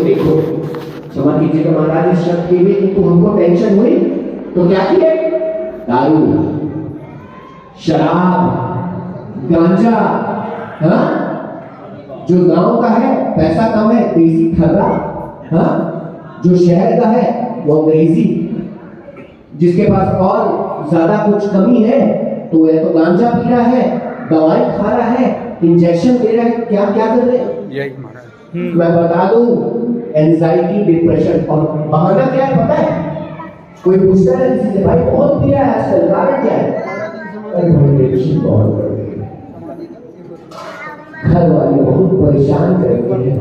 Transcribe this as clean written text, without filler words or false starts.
देखो क्षमा कीजिएगा महाराज, इस शब्द के लिए किंतु हमको टेंशन हुई तो क्या किए? दारू, शराब, गांजा, हाँ? जो गांव का है पैसा कम है देसी खर्रा, हाँ? जो शहर का है वो अंग्रेजी, जिसके पास और ज्यादा कुछ कमी है तो या तो गांजा पी रहा है, दवाई खा रहा है, इंजेक्शन दे रहा है, क्या क्या कर रहे हैं? मैं बता दूं, एंजाइटी, डिप्रेशन, और बहाना क्या है पता है? कोई पूछता है किसी से, भाई बहुत पिया है आजकल, कारण क्या है? अरे भाई डिप्रेशन बहुत बढ़ गई, घर वाले बहुत परेशान करते हैं।